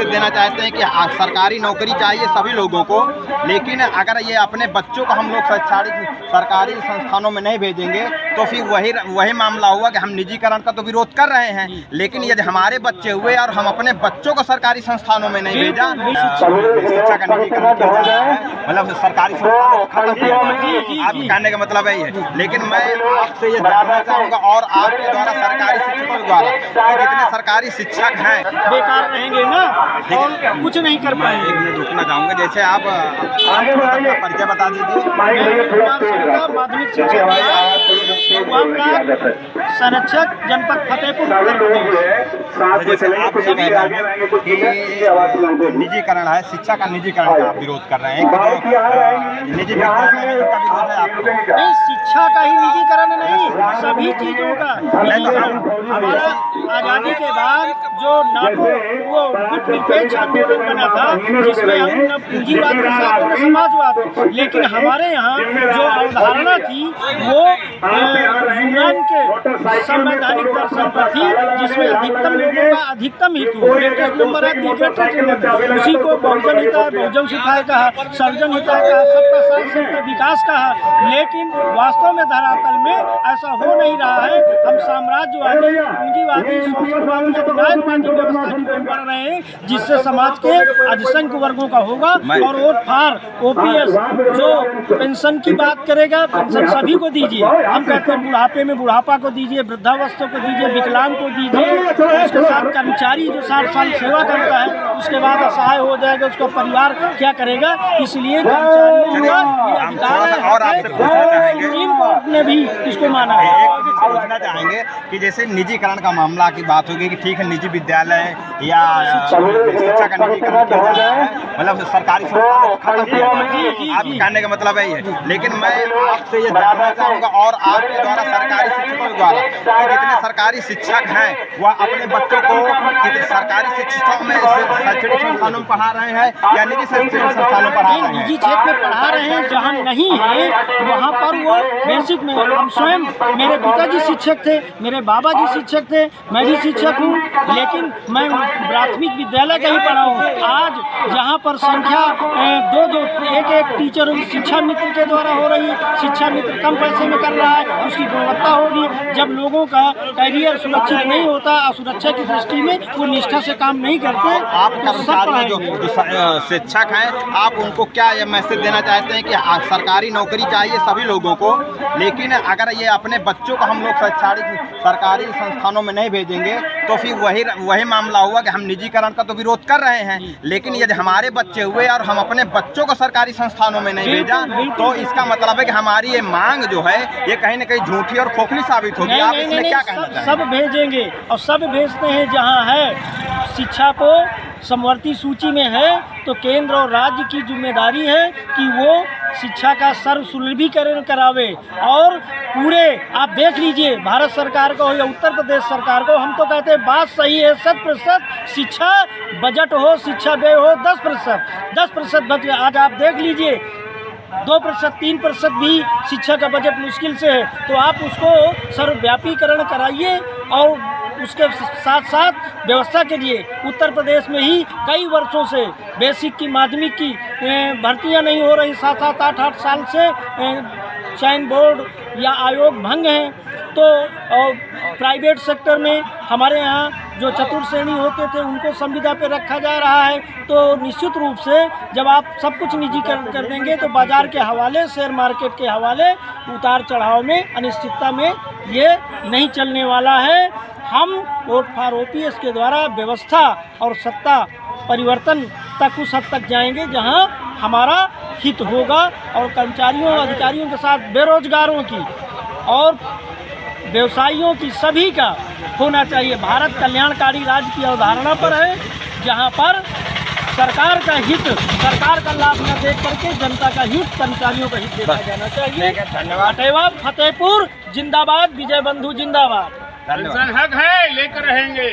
Message देना चाहते हैं कि सरकारी नौकरी चाहिए सभी लोगों को, लेकिन अगर ये अपने बच्चों को हम लोग सरकारी संस्थानों में नहीं भेजेंगे तो फिर वही मामला हुआ कि हम निजीकरण का तो विरोध कर रहे हैं, लेकिन यदि हमारे बच्चे हुए और हम अपने बच्चों को सरकारी संस्थानों में नहीं भेजा, शिक्षा का निजीकरण किया जा रहा है, मतलब सरकारी संस्थानों को खत्म किया जाए, आप कहने का मतलब यही है। लेकिन मैं आपसे ये जानना चाहूँगा और आपके द्वारा सरकारी शिक्षकों द्वारा कि जितने सरकारी शिक्षक हैं बेकार रहेंगे ना और कुछ नहीं कर पाएंगे। एक मिनट रुकना चाहूँगा, जैसे आप अपना परिचय बता दीजिए। माध्यमिक संरक्षक जनपद फतेहपुर उत्तर प्रदेश। जैसे आप ये कह रहे हैं कि निजीकरण है, शिक्षा का निजीकरण का आप विरोध कर रहे हैं कि जो निजी विद्यालय है उनका विरोध है आपको? नहीं, शिक्षा का ही निजीकरण नहीं, सभी चीजों का निजीकरण। हमारा आज़ादी के बाद जो नाटो वो निरपेक्ष आंदोलन बना था जिसमें हम न पूंजीवाद के साथ न समाजवाद, लेकिन हमारे यहाँ जो अवधारणा थी वो यूनान के संवैधानिक दर्शन पर थी, जिसमें अधिकतम लोगों का अधिकतम हित हो, उसी को बहुजन हिताय बहुजन सुखाय कहा, सर्वजन हिताय कहा, सबका साथ सबका विकास कहा। लेकिन वास्तव में धरातल में ऐसा हो नहीं रहा है। हम साम्राज्यवादी, पूंजीवादी, शोषणवादी, अधिनायकवादी व्यवस्था की ओर बढ़ रहे हैं, जिससे समाज के अधिसंख्य वर्गों का होगा। और वोट फार ओपीएस जो पेंशन की बात करेगा, पेंशन सभी को दीजिए। हम कहते हैं बुढ़ापे में बुढ़ापा को दीजिए, वृद्धावस्था को दीजिए, विकलांग को दीजिए। उसके साथ कर्मचारी जो 60 साल सेवा करता है उसके बाद असहाय हो जाएगा, उसका परिवार क्या करेगा? इसलिए कर्मचारियों का अधिकार है और सुप्रीम कोर्ट ने भी इसको माना है। एक पूछना चाहेंगे कि जैसे निजीकरण का मामला की बात होगी कि ठीक है निजी विद्यालय या शिक्षा का निजीकरण किया जा रहा है, मतलब सरकारी संस्थानों को खत्म किया जाए, आप कहने का मतलब यही है। लेकिन मैं आपसे ये जानना चाहूँगा और आपके द्वारा सरकारी शिक्षकों द्वारा कि जितने सरकारी शिक्षक हैं वह अपने बच्चों को सरकारी शिक्षकों में शैक्षणिक संस्थानों में पढ़ा रहे हैं या निजी शैक्षणिक संस्थानों में पढ़ा रहे हैं? निजी क्षेत्र में पढ़ा रहे हैं, जहाँ नहीं है वहाँ पर वो बेसिक में। हम स्वयं, मेरे पिताजी शिक्षक थे, मेरे बाबा जी शिक्षक थे, मैं भी शिक्षक हूँ, लेकिन मैं प्राथमिक विद्यालय का ही पढ़ा हूँ। आज जहाँ पर संख्या दो एक टीचर शिक्षा मित्र के द्वारा हो रही है, शिक्षा मित्र कम पैसे में कर रहा है, उसकी गुणवत्ता होगी। जब लोगों का करियर सुरक्षित नहीं होता, असुरक्षा की दृष्टि में वो निष्ठा से काम नहीं करते। आप कर्मचारी जो शिक्षक हैं, आप उनको क्या ये मैसेज देना चाहते हैं कि सरकारी नौकरी चाहिए सभी लोगों को, लेकिन अगर ये अपने बच्चों को हम लोग सरकारी संस्थानों में नहीं भेजेंगे तो फिर वही मामला हुआ कि हम निजीकरण का तो विरोध कर रहे हैं, लेकिन यदि हमारे बच्चे हुए और हम अपने बच्चों को सरकारी संस्थानों में नहीं भेजा तो इसका मतलब है कि हमारी ये मांग जो है ये कहीं न कहीं झूठी और खोखली साबित होगी। आप इसमें क्या कहना चाहेंगे? सब भेजेंगे और सब भेजते हैं जहाँ है। शिक्षा को समवर्ती सूची में है तो केंद्र और राज्य की जिम्मेदारी है कि वो शिक्षा का सर्वसुलभीकरण करावे। और पूरे आप देख लीजिए, भारत सरकार को या उत्तर प्रदेश सरकार को, हम तो कहते हैं बात सही है 100% शिक्षा बजट हो, शिक्षा व्यय हो 10% बजट। आज आप देख लीजिए 2% 3% भी शिक्षा का बजट मुश्किल से है, तो आप उसको सर्वव्यापीकरण कराइए। और उसके साथ साथ व्यवस्था के लिए उत्तर प्रदेश में ही कई वर्षों से बेसिक की, माध्यमिक की भर्तियां नहीं हो रही, 7-7 8-8 साल से चयन बोर्ड या आयोग भंग हैं। तो प्राइवेट सेक्टर में हमारे यहाँ जो चतुर्थ श्रेणी होते थे उनको संविदा पे रखा जा रहा है। तो निश्चित रूप से जब आप सब कुछ निजीकरण कर देंगे तो बाजार के हवाले, शेयर मार्केट के हवाले, उतार चढ़ाव में, अनिश्चितता में ये नहीं चलने वाला है। हम वोट फॉर ओपीएस के द्वारा व्यवस्था और सत्ता परिवर्तन तक उस हद तक जाएंगे जहां हमारा हित होगा। और कर्मचारियों, अधिकारियों के साथ बेरोजगारों की और व्यवसायियों की, सभी का होना चाहिए। भारत कल्याणकारी राज्य की अवधारणा पर है, जहां पर सरकार का हित, सरकार का लाभ न देख करके जनता का हित, कर्मचारियों का हित देखा जाना चाहिए। धन्यवाद। फतेहपुर जिंदाबाद, विजय बंधु जिंदाबाद। हक है, लेकर रहेंगे।